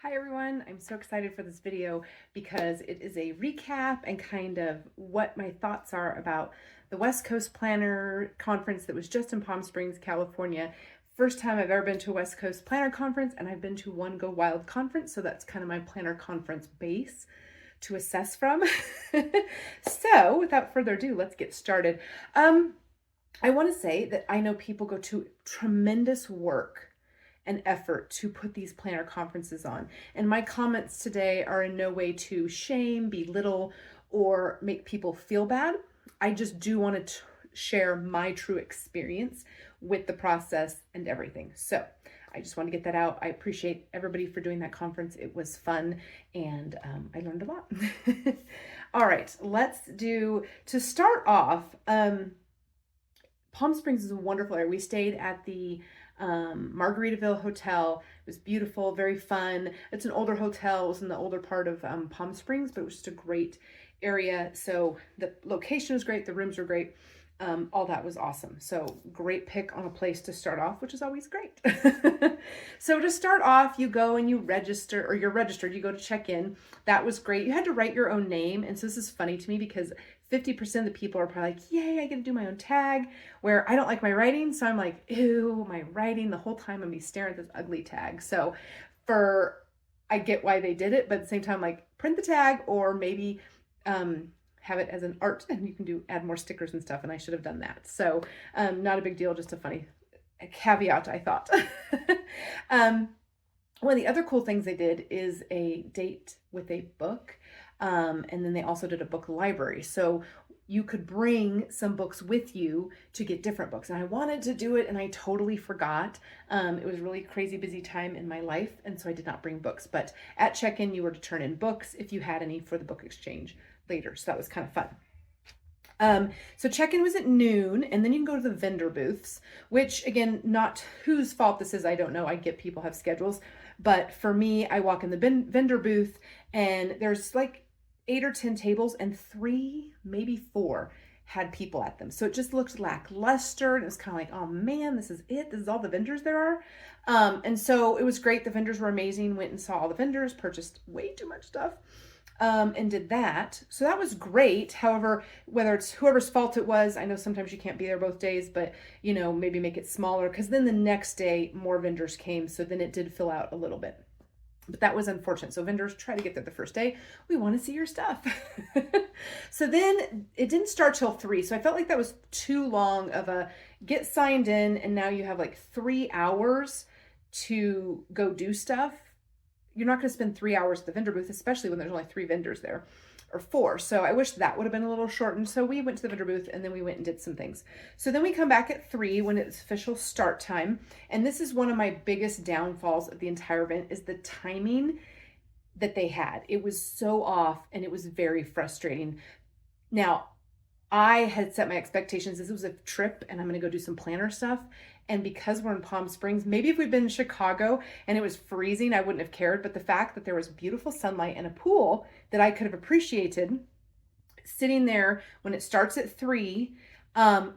Hi everyone, I'm so excited for this video because it is a recap and kind of what my thoughts are about the West Coast Planner Conference that was just in Palm Springs, California. First time I've ever been to a West Coast Planner Conference, and I've been to one Go Wild conference, so that's kind of my planner conference base to assess from. So without further ado, let's get started. I want to say that I know people go to tremendous work and effort to put these planner conferences on. And my comments today are in no way to shame, belittle, or make people feel bad. I just do want to share my true experience with the process and everything. So I just want to get that out. I appreciate everybody for doing that conference. It was fun and I learned a lot. All right, to start off, Palm Springs is a wonderful area. We stayed at the Margaritaville Hotel. It was beautiful, very fun. It's an older hotel. It was in the older part of Palm Springs, but it was just a great area. So the location was great. The rooms were great. All that was awesome. So great pick on a place to start off, which is always great. So to start off, you go and you register, or you're registered, you go to check in. That was great. You had to write your own name. And so this is funny to me because 50% of the people are probably like, yay, I get to do my own tag, where I don't like my writing. So I'm like, ew, my writing. The whole time I'm gonna be staring at this ugly tag. So I get why they did it, but at the same time, like, print the tag, or maybe have it as an art, and you can add more stickers and stuff, and I should have done that. So not a big deal, just a caveat, I thought. One of the other cool things they did is a date with a book, and then they also did a book library. So you could bring some books with you to get different books. And I wanted to do it and I totally forgot. It was a really crazy busy time in my life, and so I did not bring books. But at check-in, you were to turn in books if you had any for the book exchange later. So that was kind of fun. So check-in was at noon, and then you can go to the vendor booths, which, again, not whose fault this is, I don't know. I get people have schedules. But for me, I walk in the vendor booth, and there's like 8 or 10 tables, and 3, maybe 4 had people at them. So it just looked lackluster, and it was kind of like, oh man, this is it. This is all the vendors there are. And so it was great. The vendors were amazing. Went and saw all the vendors, purchased way too much stuff. And did that. So that was great. However, whether it's whoever's fault it was, I know sometimes you can't be there both days, but maybe make it smaller, because then the next day more vendors came. So then it did fill out a little bit, but that was unfortunate. So vendors, try to get there the first day. We want to see your stuff. So then it didn't start till 3. So I felt like that was too long of a get signed in, and now you have like 3 hours to go do stuff. You're not going to spend 3 hours at the vendor booth, especially when there's only 3 vendors there, or 4. So I wish that would have been a little shortened. So we went to the vendor booth, and then we went and did some things. So then we come back at 3 when it's official start time. And this is one of my biggest downfalls of the entire event, is the timing that they had. It was so off, and it was very frustrating. Now, I had set my expectations. This was a trip, and I'm going to go do some planner stuff. And because we're in Palm Springs, maybe if we'd been in Chicago and it was freezing, I wouldn't have cared. But the fact that there was beautiful sunlight and a pool that I could have appreciated, sitting there when it starts at 3,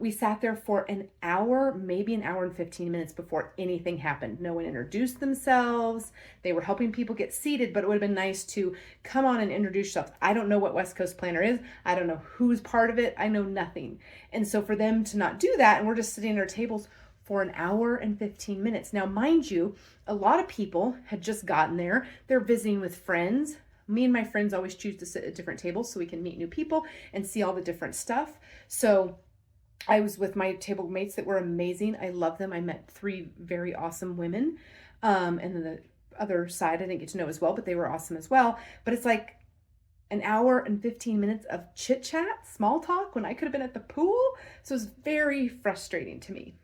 we sat there for an hour, maybe an hour and 15 minutes before anything happened. No one introduced themselves. They were helping people get seated, but it would have been nice to come on and introduce yourself. I don't know what West Coast Planner is. I don't know who's part of it. I know nothing. And so for them to not do that, and we're just sitting at our tables for an hour and 15 minutes. Now, mind you, a lot of people had just gotten there. They're visiting with friends. Me and my friends always choose to sit at different tables so we can meet new people and see all the different stuff. So I was with my table mates that were amazing. I love them. I met 3 very awesome women. And then the other side I didn't get to know as well, but they were awesome as well. But it's like an hour and 15 minutes of chit chat, small talk, when I could have been at the pool. So it was very frustrating to me.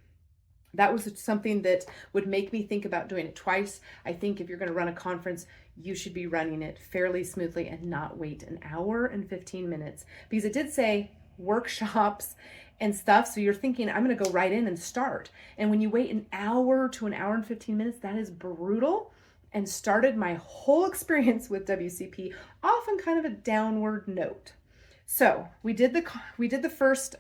That was something that would make me think about doing it twice. I think if you're going to run a conference, you should be running it fairly smoothly and not wait an hour and 15 minutes, because it did say workshops and stuff. So you're thinking, I'm going to go right in and start. And when you wait an hour to an hour and 15 minutes, that is brutal, and started my whole experience with WCP off on kind of a downward note. So we did the first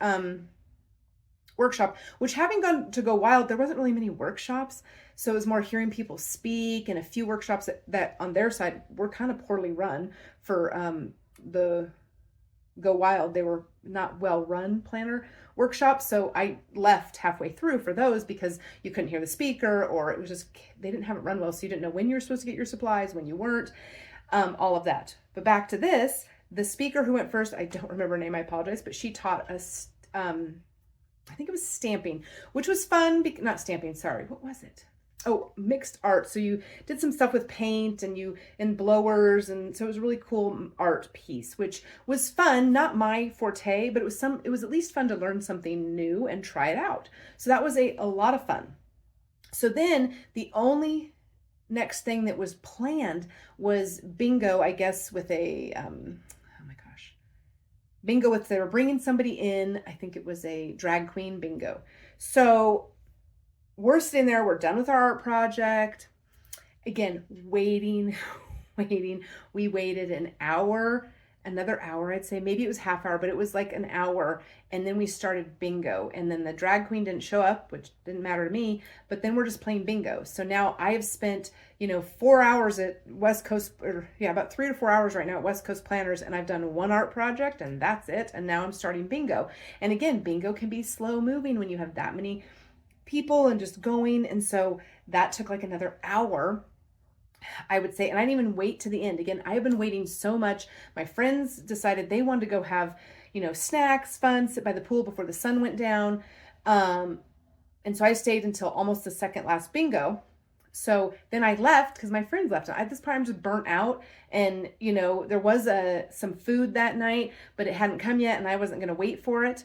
workshop, which having gone to Go Wild, there wasn't really many workshops. So it was more hearing people speak, and a few workshops that on their side were kind of poorly run for the Go Wild. They were not well run planner workshops. So I left halfway through for those because you couldn't hear the speaker, or it was just, they didn't have it run well. So you didn't know when you were supposed to get your supplies, when you weren't, all of that. But back to this, the speaker who went first, I don't remember her name, I apologize, but she taught us, I think it was stamping, which was fun. Not stamping, sorry. What was it? Oh, mixed art. So you did some stuff with paint and blowers. And so it was a really cool art piece, which was fun. Not my forte, but it was at least fun to learn something new and try it out. So that was a lot of fun. So then the only next thing that was planned was bingo, I guess, with a, bingo with, they were bringing somebody in. I think it was a drag queen bingo. So we're sitting there, we're done with our art project. Again, waiting. We waited an hour, another hour, I'd say. Maybe it was half hour, but it was like an hour. And then we started bingo. And then the drag queen didn't show up, which didn't matter to me. But then we're just playing bingo. So now I have spent, 4 hours at West Coast, about 3 to 4 hours right now at West Coast Planners. And I've done one art project and that's it. And now I'm starting bingo. And again, bingo can be slow moving when you have that many people and just going. And so that took like another hour, I would say. And I didn't even wait to the end. Again, I have been waiting so much. My friends decided they wanted to go have, snacks, fun, sit by the pool before the sun went down. And so I stayed until almost the second last bingo. So then I left because my friends left. At this point, I'm just burnt out. And, there was some food that night, but it hadn't come yet. And I wasn't going to wait for it.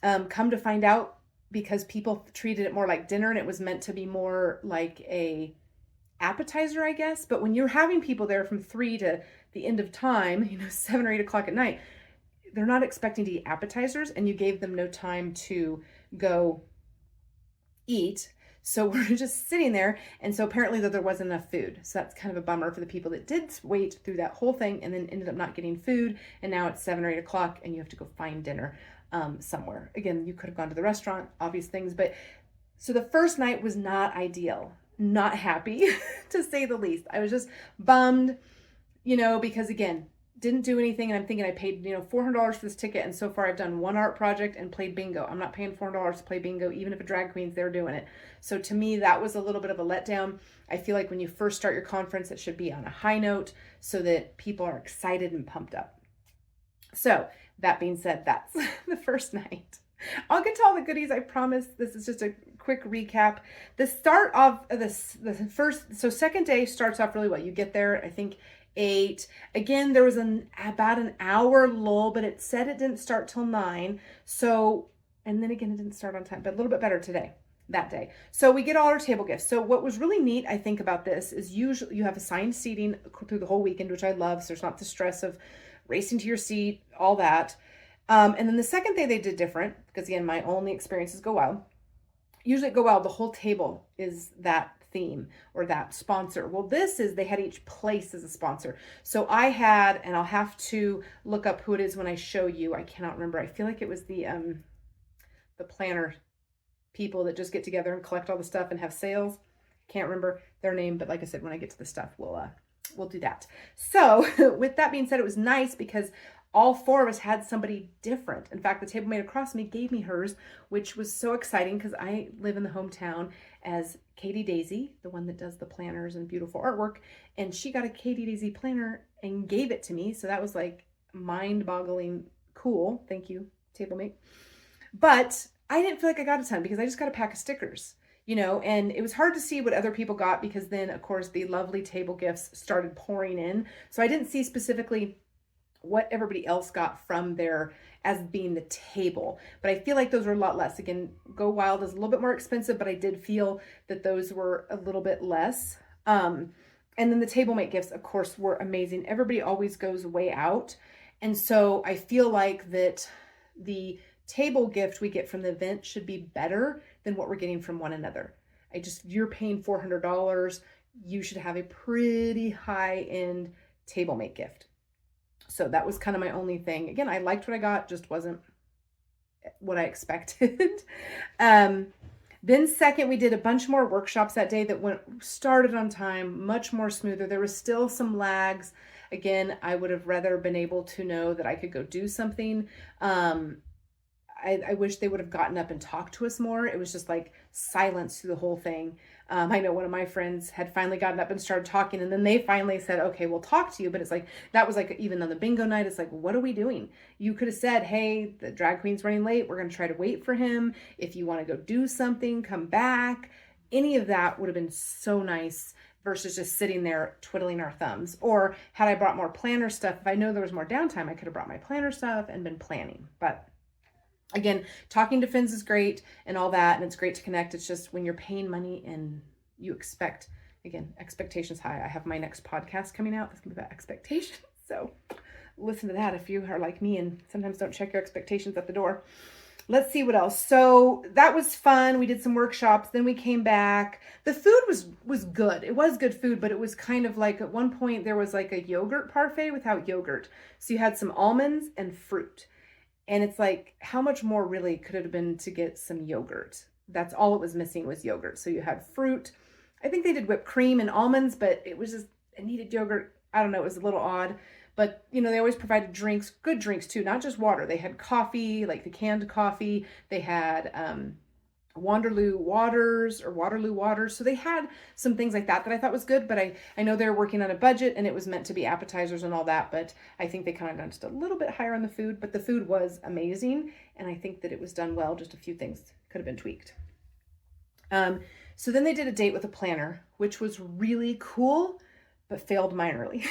Come to find out, because people treated it more like dinner and it was meant to be more like a appetizer, I guess. But when you're having people there from 3 to the end of time, 7 or 8 o'clock at night, they're not expecting to eat appetizers, and you gave them no time to go eat. So we're just sitting there. And so apparently there wasn't enough food. So that's kind of a bummer for the people that did wait through that whole thing and then ended up not getting food. And now it's 7 or 8 o'clock and you have to go find dinner somewhere. Again, you could have gone to the restaurant, obvious things. But so the first night was not ideal, not happy to say the least. I was just bummed, because again, didn't do anything. And I'm thinking I paid, $400 for this ticket. And so far I've done one art project and played bingo. I'm not paying $400 to play bingo, even if a drag queen's there doing it. So to me, that was a little bit of a letdown. I feel like when you first start your conference, it should be on a high note so that people are excited and pumped up. So that being said, that's the first night. I'll get to all the goodies, I promise. This is just a quick recap. The start of the first, so second day starts off really well. You get there, I think 8. Again, there was about an hour lull, but it said it didn't start till 9. So, and then again, it didn't start on time, but a little bit better that day. So we get all our table gifts. So what was really neat, I think, about this is usually you have assigned seating through the whole weekend, which I love. So there's not the stress of racing to your seat, all that. And then the second day they did different, because again, my only experience is Go Wild. Usually at Go Wild, the whole table is that theme or that sponsor. Well, they had each place as a sponsor. So I had, and I'll have to look up who it is when I show you. I cannot remember. I feel like it was the planner people that just get together and collect all the stuff and have sales. Can't remember their name, but like I said, when I get to the stuff, we'll do that. So with that being said, it was nice because all 4 of us had somebody different. In fact, the table mate across me gave me hers, which was so exciting because I live in the hometown as Katie Daisy, the one that does the planners and beautiful artwork. And she got a Katie Daisy planner and gave it to me. So that was like mind-boggling cool. Thank you, table mate. But I didn't feel like I got a ton because I just got a pack of stickers, and it was hard to see what other people got because then, of course, the lovely table gifts started pouring in. So I didn't see specifically what everybody else got from there as being the table. But I feel like those were a lot less. Again, Go Wild is a little bit more expensive, but I did feel that those were a little bit less. And then the table mate gifts, of course, were amazing. Everybody always goes way out. And so I feel like that the table gift we get from the event should be better than what we're getting from one another. You're paying $400. You should have a pretty high-end table mate gift. So that was kind of my only thing. Again, I liked what I got, just wasn't what I expected. um, then second, we did a bunch more workshops that day that started on time, much more smoother. There was still some lags. Again, I would have rather been able to know that I could go do something. I wish they would have gotten up and talked to us more. It was just like silence through the whole thing. I know one of my friends had finally gotten up and started talking, and then they finally said, okay, we'll talk to you. But it's like, that was like, even on the bingo night, it's like, what are we doing? You could have said, hey, the drag queen's running late. We're going to try to wait for him. If you want to go do something, come back. Any of that would have been so nice versus just sitting there twiddling our thumbs. Or had I brought more planner stuff, if I know there was more downtime, I could have brought my planner stuff and been planning. But again, talking to Finns is great and all that, and it's great to connect. It's just when you're paying money and you expect, again, expectations high. I have my next podcast coming out that's going to be about expectations. So listen to that if you are like me and sometimes don't check your expectations at the door. Let's see what else. So that was fun. We did some workshops. Then we came back. The food was good. It was good food, but it was kind of like at one point there was like a yogurt parfait without yogurt. So you had some almonds and fruit. And it's like, how much more really could it have been to get some yogurt? That's all it was missing was yogurt. So you had fruit. I think they did whipped cream and almonds, but it was just, it needed yogurt. I don't know. It was a little odd. But, you know, they always provided drinks, good drinks too, not just water. They had coffee, like the canned coffee. They had Waterloo waters. So they had some things like that I thought was good, but I know they're working on a budget and it was meant to be appetizers and all that, but I think they kind of gone just a little bit higher on the food, but the food was amazing. And I think that it was done well. Just a few things could have been tweaked. So then they did a date with a planner, which was really cool, but failed minorly.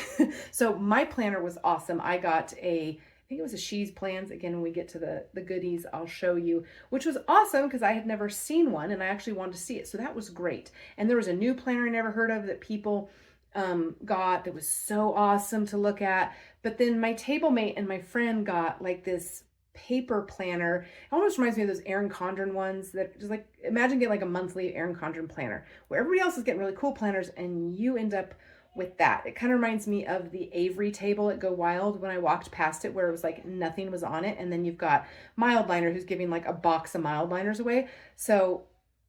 So my planner was awesome. I got I think it was a She's Plans. Again, when we get to the goodies, I'll show you, which was awesome because I had never seen one and I actually wanted to see it. So that was great. And there was a new planner I never heard of that people got that was so awesome to look at. But then my table mate and my friend got like this paper planner. It almost reminds me of those Erin Condren ones that just like, imagine getting like a monthly Erin Condren planner where everybody else is getting really cool planners and you end up with that. It kind of reminds me of the Avery table at Go Wild when I walked past it where it was like nothing was on it. And then you've got Mildliner who's giving like a box of Mildliners away. So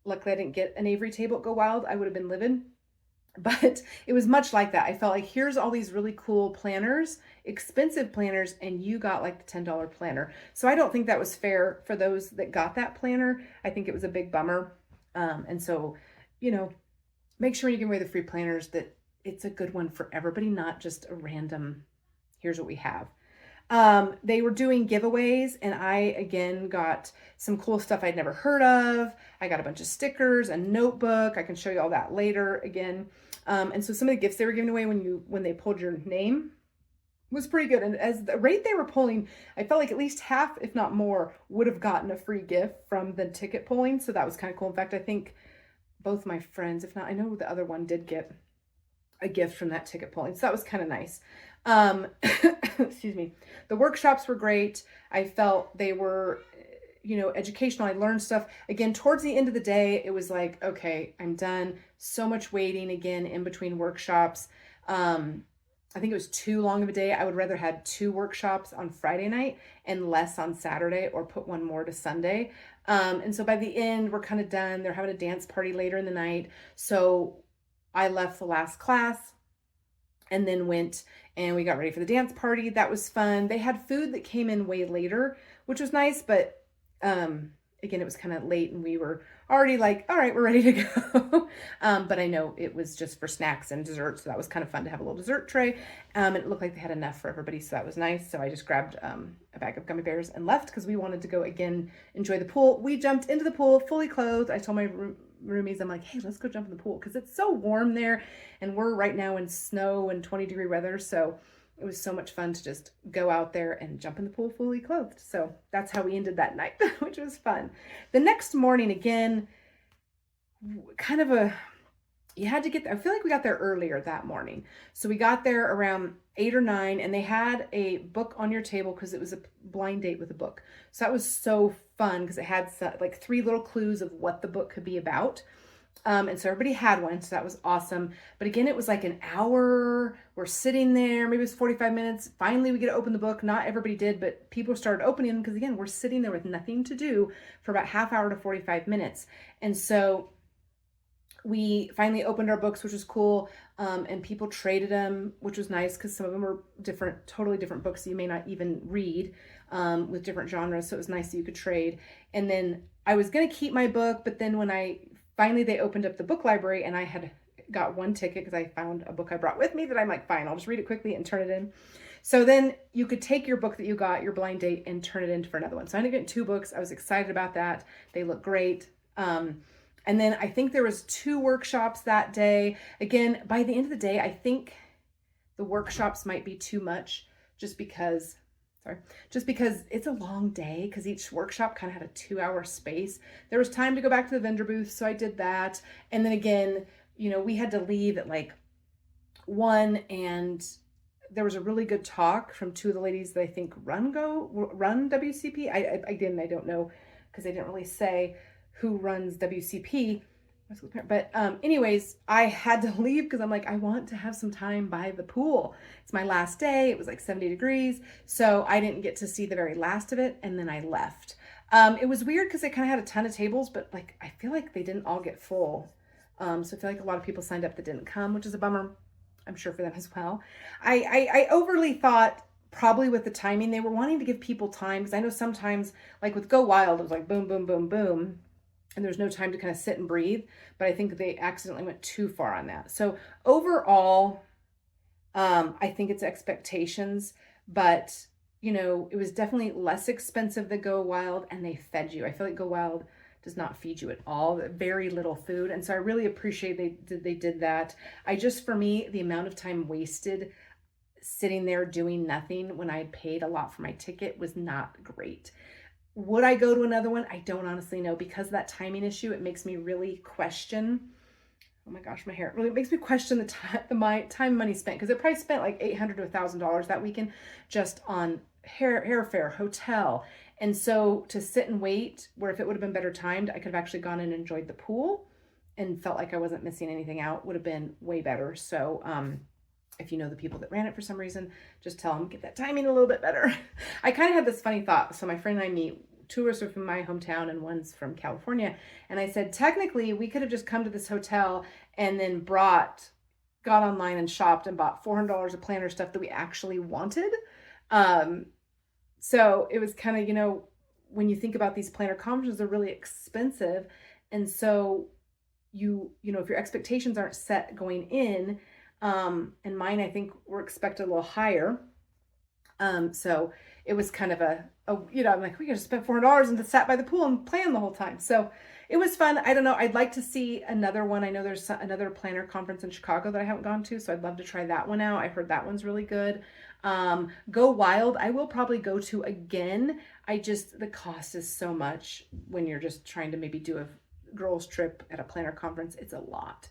luckily I didn't get an Avery table at Go Wild. I would have been livid. But it was much like that. I felt like here's all these really cool planners, expensive planners, and you got like the $10 planner. So I don't think that was fair for those that got that planner. I think it was a big bummer. And so, you know, make sure when you give away the free planners that it's a good one for everybody, not just a random, here's what we have. They were doing giveaways and I, again, got some cool stuff I'd never heard of. I got a bunch of stickers, a notebook. I can show you all that later again. And so some of the gifts they were giving away when they pulled your name was pretty good. And as the rate they were pulling, I felt like at least half, if not more, would have gotten a free gift from the ticket pulling. So that was kind of cool. In fact, I think both my friends, if not, I know the other one did get a gift from that ticket pulling. So that was kind of nice. Excuse me. The workshops were great. I felt they were, you know, educational. I learned stuff. Again, towards the end of the day, it was like, okay, I'm done. So much waiting again in between workshops. I think it was too long of a day. I would rather had 2 workshops on Friday night and less on Saturday or put one more to Sunday. And so by the end, we're kind of done. They're having a dance party later in the night. So I left the last class and then went and we got ready for the dance party. That was fun. They had food that came in way later, which was nice, but again, it was kind of late and we were already like, all right, we're ready to go. But I know it was just for snacks and desserts. So that was kind of fun to have a little dessert tray. And it looked like they had enough for everybody. So that was nice. So I just grabbed a bag of gummy bears and left because we wanted to go again, enjoy the pool. We jumped into the pool fully clothed. I told my roomies, I'm like, hey, let's go jump in the pool because it's so warm there. And we're right now in snow and 20-degree weather. So it was so much fun to just go out there and jump in the pool fully clothed. So that's how we ended that night, which was fun. The next morning, again, kind of you had to get there. I feel like we got there earlier that morning. So we got there around 8 or 9 and they had a book on your table because it was a blind date with a book. So that was so fun because it had like 3 little clues of what the book could be about. And so everybody had one, so that was awesome. But again, it was like an hour. We're sitting there, maybe it was 45 minutes. Finally, we get to open the book. Not everybody did, but people started opening them because again, we're sitting there with nothing to do for about half hour to 45 minutes. And so we finally opened our books, which was cool. And people traded them, which was nice because some of them were different, totally different books you may not even read, with different genres. So it was nice that you could trade. And then I was going to keep my book, but then when finally they opened up the book library and I had got one ticket because I found a book I brought with me that I'm like, fine, I'll just read it quickly and turn it in. So then you could take your book that you got, your blind date, and turn it in for another one. So I ended up getting 2 books. I was excited about that. They look great. And then I think there was 2 workshops that day. Again, by the end of the day, I think the workshops might be too much just because it's a long day because each workshop kind of had a 2-hour space. There was time to go back to the vendor booth, so I did that. And then again, we had to leave at like 1, and there was a really good talk from 2 of the ladies that I think run WCP. I don't know because they didn't really say who runs WCP. But anyways, I had to leave because I'm like, I want to have some time by the pool. It's my last day. It was like 70 degrees. So I didn't get to see the very last of it. And then I left. It was weird because they kind of had a ton of tables, but like, I feel like they didn't all get full. So I feel like a lot of people signed up that didn't come, which is a bummer. I'm sure for them as well. I overly thought probably with the timing, they were wanting to give people time. Because I know sometimes like with Go Wild, it was like boom, boom, boom, boom. And there's no time to kind of sit and breathe, but I think they accidentally went too far on that. So overall, I think it's expectations, but it was definitely less expensive than Go Wild, and they fed you. I feel like Go Wild does not feed you at all, very little food. And so I really appreciate they did that. For me, the amount of time wasted sitting there doing nothing when I had paid a lot for my ticket was not great. Would I go to another one? I don't honestly know because of that timing issue. It makes me really question. Oh my gosh, my hair. It really makes me question the time money spent because I probably spent like $800 to $1,000 that weekend just on hair fare, hotel. And so to sit and wait, where if it would have been better timed, I could have actually gone and enjoyed the pool and felt like I wasn't missing anything out, would have been way better. So, if you know the people that ran it for some reason, just tell them, get that timing a little bit better. I kind of had this funny thought. So my friend and I meet, 2 are from my hometown and one's from California. And I said, technically, we could have just come to this hotel and then got online and shopped and bought $400 of planner stuff that we actually wanted. So it was kind of, when you think about these planner conferences, they're really expensive. And so if your expectations aren't set going in, and mine, I think, were expected a little higher. So it was kind of I'm like, we could have spent $400 and sat by the pool and planned the whole time. So it was fun. I don't know. I'd like to see another one. I know there's another planner conference in Chicago that I haven't gone to, so I'd love to try that one out. I heard that one's really good. Go Wild, I will probably go to again. The cost is so much when you're just trying to maybe do a girls trip at a planner conference. It's a lot.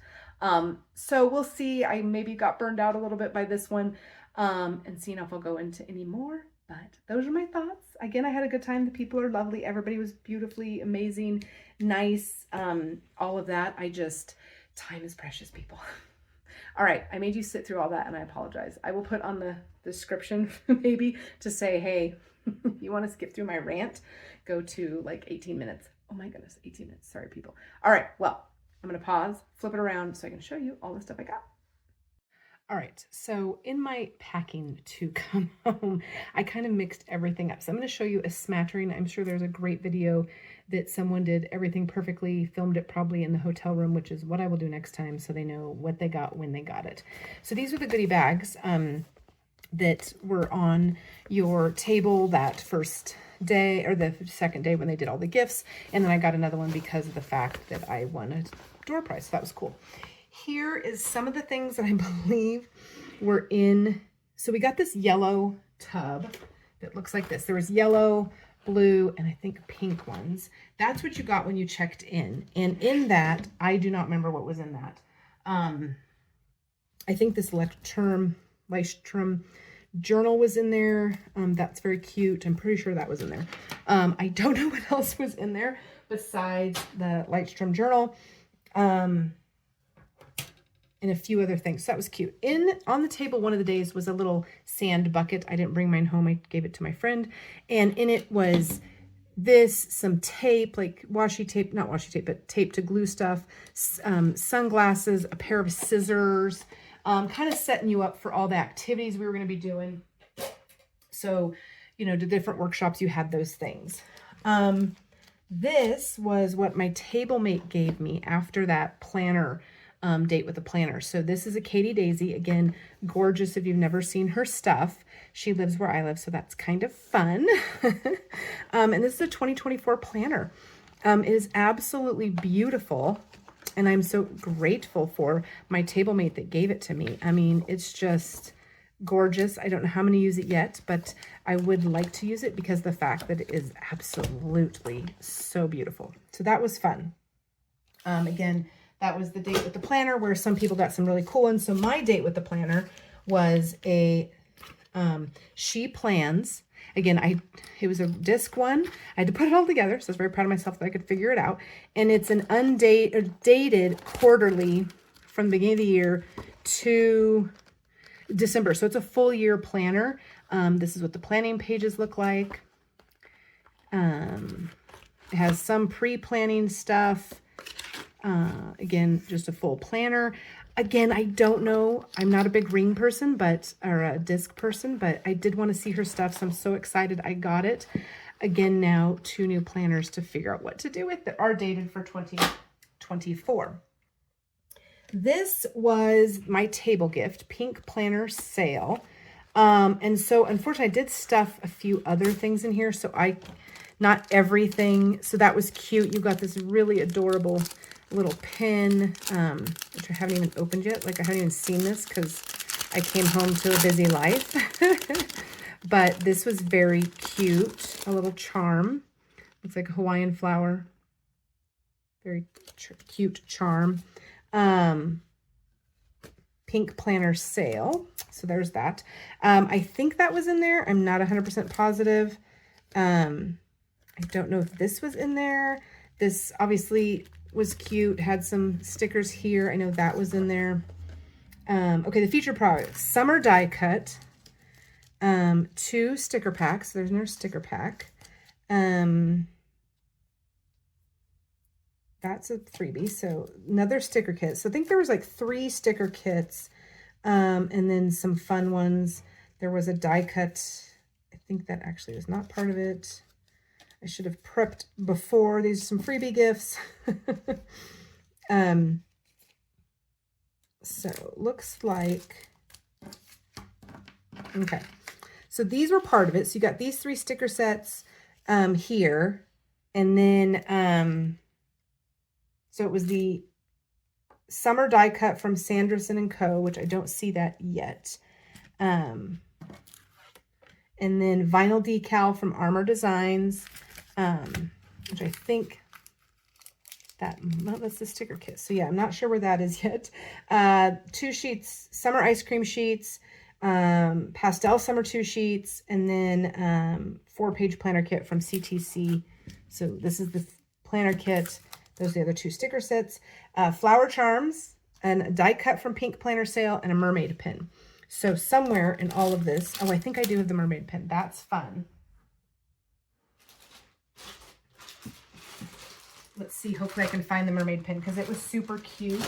So we'll see. I maybe got burned out a little bit by this one, and seeing if I'll go into any more, but those are my thoughts. Again, I had a good time. The people are lovely. Everybody was beautifully amazing, nice, all of that. Time is precious, people. All right. I made you sit through all that and I apologize. I will put on the description maybe to say, hey, if you want to skip through my rant, go to like 18 minutes. Oh my goodness, 18 minutes. Sorry, people. All right. Well, I'm going to pause, flip it around so I can show you all the stuff I got. All right, so in my packing to come home, I kind of mixed everything up. So I'm going to show you a smattering. I'm sure there's a great video that someone did everything perfectly, filmed it probably in the hotel room, which is what I will do next time so they know what they got when they got it. So these are the goodie bags that were on your table that first day or the second day when they did all the gifts. And then I got another one because of the fact that I won a door prize. So that was cool. Here is some of the things that I believe were in. So we got this yellow tub that looks like this. There was yellow, blue, and I think pink ones. That's what you got when you checked in. And in that, I do not remember what was in that. I think this Leuchtturm journal was in there. That's very cute. I'm pretty sure that was in there. I don't know what else was in there besides the Leuchtturm journal. and a few other things. So that was cute. On the table one of the days was a little sand bucket. I didn't bring mine home. I gave it to my friend. And in it was some tape, like washi tape, not washi tape, but tape to glue stuff, sunglasses, a pair of scissors, kind of setting you up for all the activities we were going to be doing. So, the different workshops, you had those things. This was what my table mate gave me after that planner date with the planner. So this is a Katie Daisy. Again, gorgeous if you've never seen her stuff. She lives where I live, so that's kind of fun. And this is a 2024 planner. It is absolutely beautiful, and I'm so grateful for my table mate that gave it to me. I mean, it's just gorgeous. I don't know how many use it yet, but I would like to use it because of the fact that it is absolutely so beautiful. So that was fun. Again, that was the date with the planner, where some people got some really cool ones. So my date with the planner was a She Plans. Again, it was a disc one. I had to put it all together, so I was very proud of myself that I could figure it out. And it's an dated quarterly from the beginning of the year to December. So it's a full year planner. This is what the planning pages look like. It has some pre-planning stuff. Again, just a full planner. Again, I don't know. I'm not a big ring person, or a disc person, but I did want to see her stuff. So I'm so excited I got it. Again, now 2 new planners to figure out what to do with that are dated for 2024. This was my table gift, pink planner sale. And so unfortunately I did stuff a few other things in here. So not everything. So that was cute. You got this really adorable little pin, which I haven't even opened yet. Like I haven't even seen this because I came home to a busy life. But this was very cute. A little charm. Looks like a Hawaiian flower. Very cute charm. Pink planner sale. So there's that. I think that was in there. I'm not 100% positive. I don't know if this was in there. This obviously was cute. Had some stickers here. I know that was in there. Okay, the featured products. Summer die cut. 2 sticker packs. There's no sticker pack. That's a freebie. So another sticker kit. So I think there was like 3 sticker kits. And then some fun ones. There was a die cut. I think that actually was not part of it. I should have prepped before. These are some freebie gifts. So looks like, okay. So these were part of it. So you got these 3 sticker sets here. And then, so it was the summer die cut from Sanderson & Co., which I don't see that yet. And then vinyl decal from Armor Designs, which I think that's the sticker kit. So yeah, I'm not sure where that is yet. 2 sheets, summer ice cream sheets, pastel summer 2 sheets, and then 4-page planner kit from CTC. So this is the planner kit. Those are the other 2 sticker sets. Flower charms, and a die cut from Pink Planner Sale, and a mermaid pin. So somewhere in all of this, oh, I think I do have the mermaid pin. That's fun. Let's see, hopefully I can find the mermaid pin because it was super cute.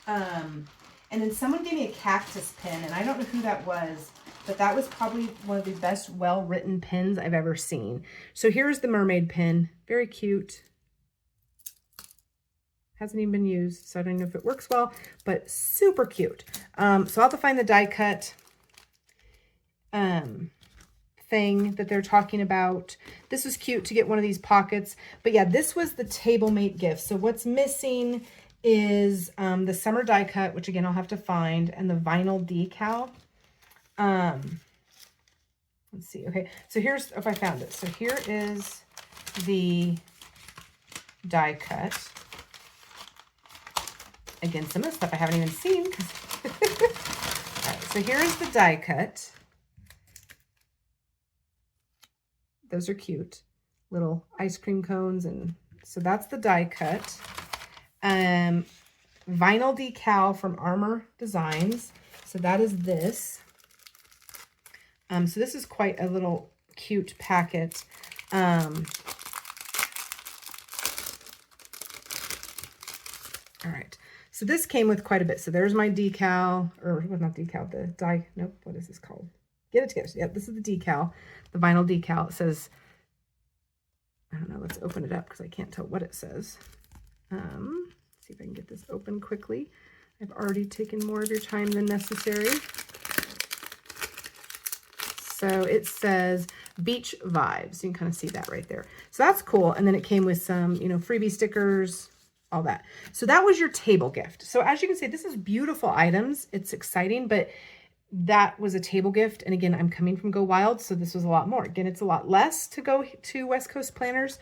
And then someone gave me a cactus pin, and I don't know who that was, but that was probably one of the best well-written pins I've ever seen. So here's the mermaid pin. Very cute. Hasn't even been used, so I don't know if it works well, but super cute. So I'll have to find the die cut thing that they're talking about. This was cute to get one of these pockets. But yeah, this was the table mate gift. So what's missing is the summer die cut, which again, I'll have to find, and the vinyl decal. Let's see. Okay, so here's, if I found it. So here is the die cut. Again, some of the stuff I haven't even seen. All right, so here is the die cut. Those are cute. Little ice cream cones. And so that's the die cut. vinyl decal from Armor Designs. So that is this. So this is quite a little cute packet. All right. So this came with quite a bit. So there's my decal, or well, not decal, the die. Nope. What is this called? Get it together. Yep. This is the decal, the vinyl decal. It says, I don't know. Let's open it up because I can't tell what it says. See if I can get this open quickly. I've already taken more of your time than necessary. So it says beach vibes. You can kind of see that right there. So that's cool. And then it came with some, you know, freebie stickers, all that. So that was your table gift. So as you can see, this is beautiful items. It's exciting, but that was a table gift. And again, I'm coming from Go Wild, so this was a lot more. Again, it's a lot less to go to West Coast Planners.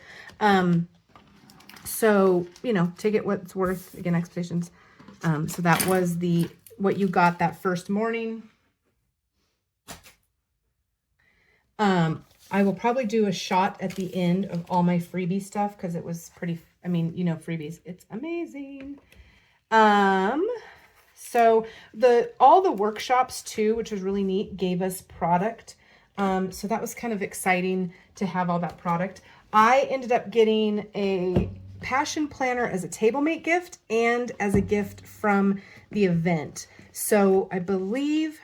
So, you know, take it what it's worth. Again, expectations. So that was what you got that first morning. I will probably do a shot at the end of all my freebie stuff because it was pretty, I mean, you know, freebies, it's amazing. So all the workshops too, which was really neat, gave us product. So that was kind of exciting to have all that product. I ended up getting a passion planner as a table-mate gift and as a gift from the event. So I believe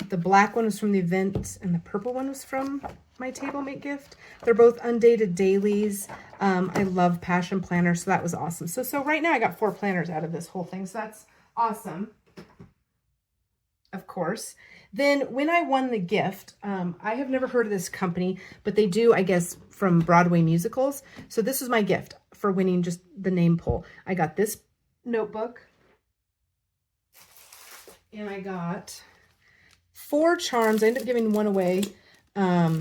the black one was from the event and the purple one was from my table-mate gift. They're both undated dailies. I love passion planners, so that was awesome. So right now I got 4 planners out of this whole thing, so that's awesome. Of course. Then when I won the gift, I have never heard of this company, but they do, I guess, from Broadway musicals. So this is my gift for winning just the name pull. I got this notebook and I got 4 charms. I ended up giving one away. I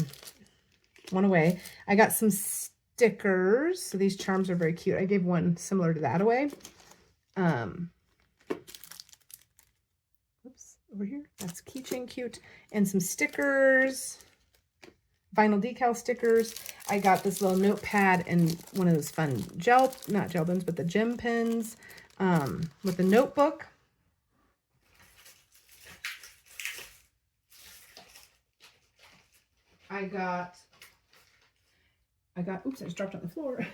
got some stickers. So these charms are very cute. I gave one similar to that away. Oops, over here. That's keychain cute. And some stickers, vinyl decal stickers. I got this little notepad and one of those fun not gel pens, but the gem pens with a notebook. I got, oops, I just dropped on the floor.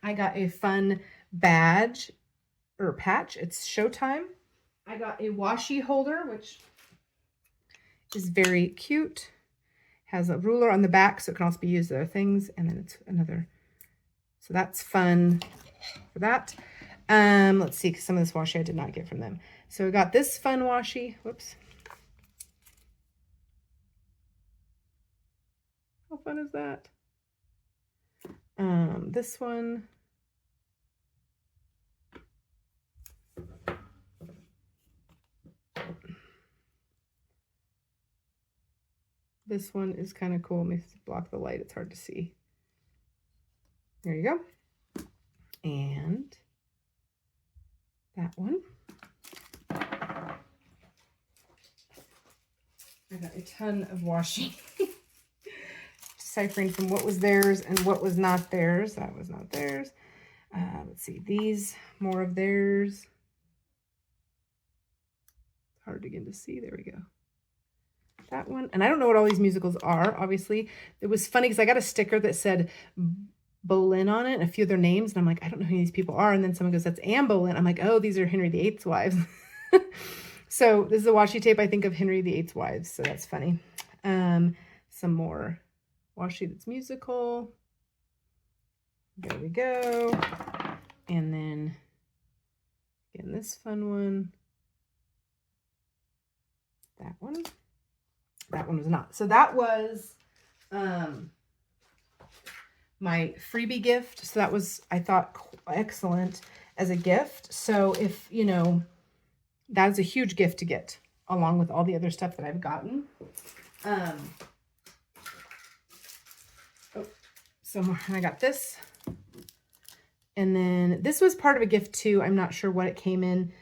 I got a fun badge or patch. It's Showtime. I got a washi holder, which is very cute. Has a ruler on the back, so it can also be used for other things. And then it's another, so that's fun for that. Let's see, 'cause some of this washi I did not get from them. So we got this fun washi. Whoops. How fun is that? This one. This one is kind of cool. Let me block the light. It's hard to see. There you go. And that one. I got a ton of washi. Deciphering from what was theirs and what was not theirs. That was not theirs. Let's see. These, more of theirs. It's hard to get to see. There we go. That one. And I don't know what all these musicals are, obviously. It was funny because I got a sticker that said Boleyn on it and a few of their names. And I'm like, I don't know who these people are. And then someone goes, that's Anne Boleyn. I'm like, oh, these are Henry VIII's wives. So this is a washi tape, I think, of Henry VIII's wives. So that's funny. Some more washi that's musical. There we go. And then, again, this fun one. That one. That one was not. So that was my freebie gift. So that was, I thought, excellent as a gift. So if, you know, that's a huge gift to get along with all the other stuff that I've gotten. So I got this. And then this was part of a gift too. I'm not sure what it came in.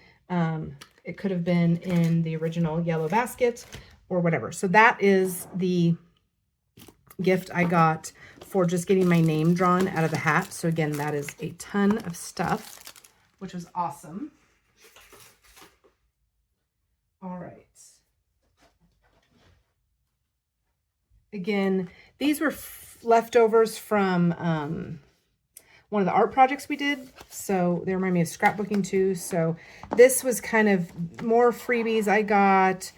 It could have been in the original yellow basket or whatever. So that is the gift I got for just getting my name drawn out of the hat. So again, that is a ton of stuff, which was awesome. All right. Again, these were leftovers from one of the art projects we did. So they remind me of scrapbooking too. So this was kind of more freebies. I got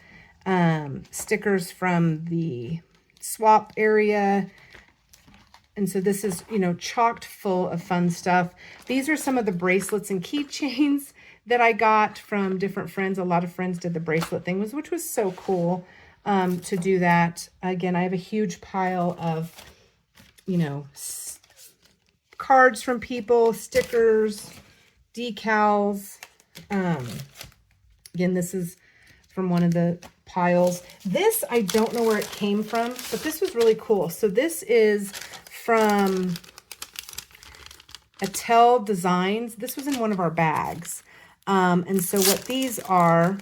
stickers from the swap area. And so this is, you know, chocked full of fun stuff. These are some of the bracelets and keychains that I got from different friends. A lot of friends did the bracelet thing, which was so cool to do that. Again, I have a huge pile of, you know, cards from people, stickers, decals. Again, this is from one of the piles. This, I don't know where it came from, but this was really cool. So this is from Attell Designs. This was in one of our bags. And so what these are,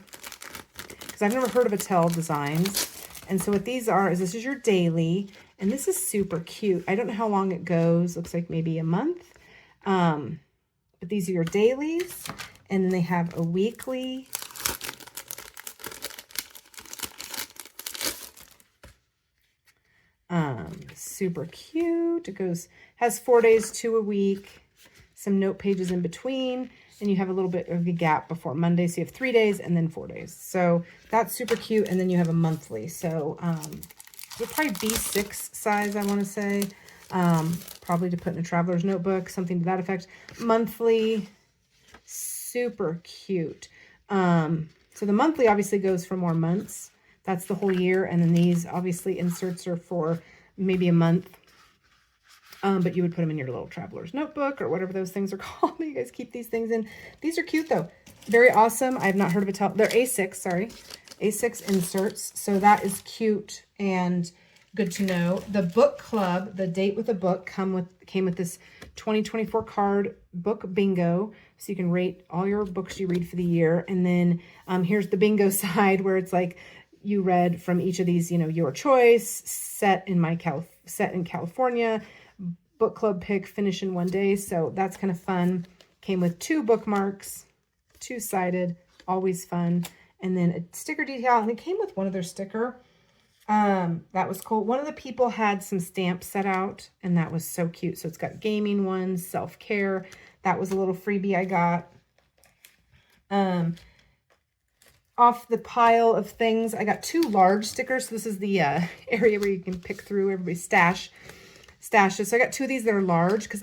because I've never heard of Attell Designs. And so what these are is this is your daily, and this is super cute. I don't know how long it goes. Looks like maybe a month. But these are your dailies, and then they have a weekly. Super cute. It has 4 days to a week, some note pages in between, and you have a little bit of a gap before Monday. So you have 3 days and then 4 days. So that's super cute. And then you have a monthly. So it'll probably B6 size, I want to say. Probably to put in a traveler's notebook, something to that effect. Monthly, super cute. So the monthly obviously goes for more months. That's the whole year. And then these obviously inserts are for maybe a month. But you would put them in your little traveler's notebook or whatever those things are called. You guys keep these things in. These are cute though. Very awesome. I have not heard of Attell. They're A6, sorry. A6 inserts. So that is cute and good to know. The book club, the date with a book came with this 2024 card book bingo. So you can rate all your books you read for the year. And then here's the bingo side where it's like you read from each of these, you know, your choice, set in California, book club pick, finish in 1 day. So that's kind of fun. Came with 2 bookmarks, 2-sided, always fun. And then a sticker detail. And it came with one other sticker. That was cool. One of the people had some stamps set out, and that was so cute. So it's got gaming ones, self-care. That was a little freebie I got. Off the pile of things, I got 2 large stickers. So this is the area where you can pick through everybody's stashes. So I got 2 of these that are large because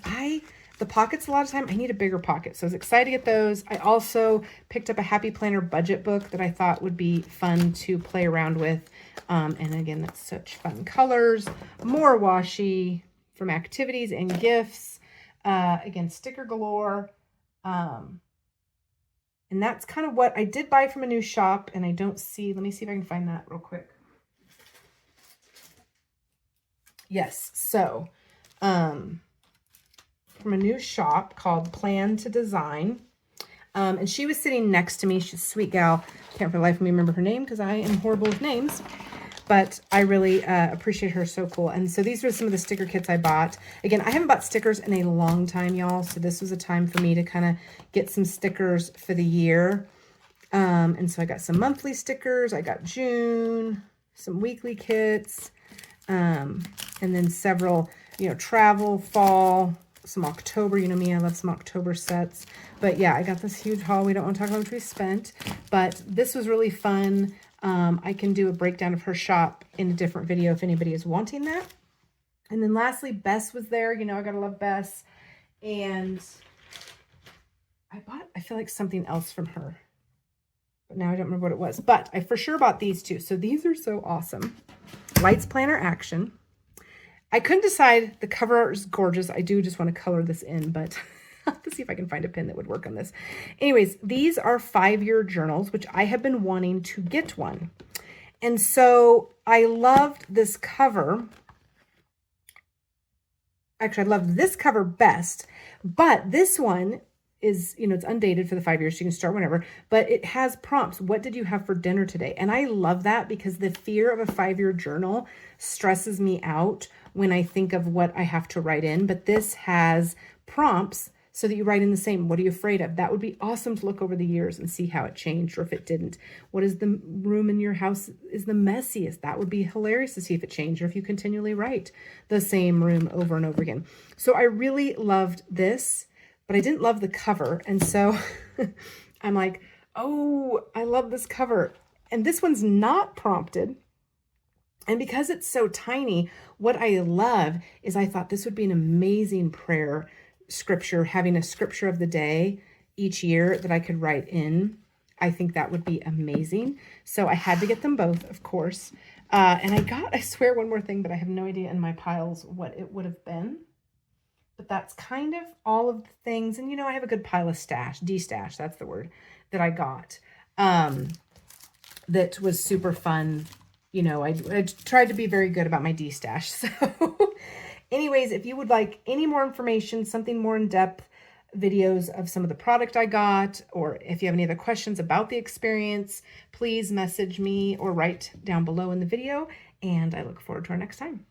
the pockets a lot of time, I need a bigger pocket. So I was excited to get those. I also picked up a Happy Planner budget book that I thought would be fun to play around with. And again, that's such fun colors. More washi from activities and gifts. Again, sticker galore. And that's kind of what I did buy from a new shop. And I don't see, let me see if I can find that real quick. Yes, so from a new shop called Plan to Design. And she was sitting next to me. She's a sweet gal. Can't for the life of me remember her name because I am horrible with names. But I really appreciate her. So cool. And so these were some of the sticker kits I bought. Again, I haven't bought stickers in a long time, y'all. So this was a time for me to kind of get some stickers for the year. And so I got some monthly stickers. I got June, some weekly kits, and then several, you know, travel, fall, some October. You know me, I love some October sets. But yeah, I got this huge haul. We don't want to talk about how much we spent, but this was really fun. I can do a breakdown of her shop in a different video if anybody is wanting that. And then lastly, Bess was there. You know, I gotta love Bess. And I bought, I feel like something else from her, but now I don't remember what it was. But I for sure bought these 2. So these are so awesome. Lights Planner Action. I couldn't decide. The cover art is gorgeous. I do just want to color this in, but I'll have to see if I can find a pen that would work on this. Anyways, these are 5-year journals, which I have been wanting to get one. And so I loved this cover. Actually, I loved this cover best, but this one is, you know, it's undated for the 5 years. So you can start whenever, but it has prompts. What did you have for dinner today? And I love that because the fear of a 5-year journal stresses me out when I think of what I have to write in. But this has prompts so that you write in the same. What are you afraid of? That would be awesome to look over the years and see how it changed or if it didn't. What is the room in your house is the messiest? That would be hilarious to see if it changed or if you continually write the same room over and over again. So I really loved this, but I didn't love the cover. And so I'm like, oh, I love this cover. And this one's not prompted. And because it's so tiny, what I love is I thought this would be an amazing prayer scripture, having a scripture of the day each year that I could write in. I think that would be amazing. So I had to get them both, of course. And I swear one more thing, but I have no idea in my piles what it would have been. But that's kind of all of the things. And, you know, I have a good pile of de-stash, that's the word, that I got. That was super fun. You know, I tried to be very good about my de-stash. So anyways, if you would like any more information, something more in depth, videos of some of the product I got, or if you have any other questions about the experience, please message me or write down below in the video. And I look forward to our next time.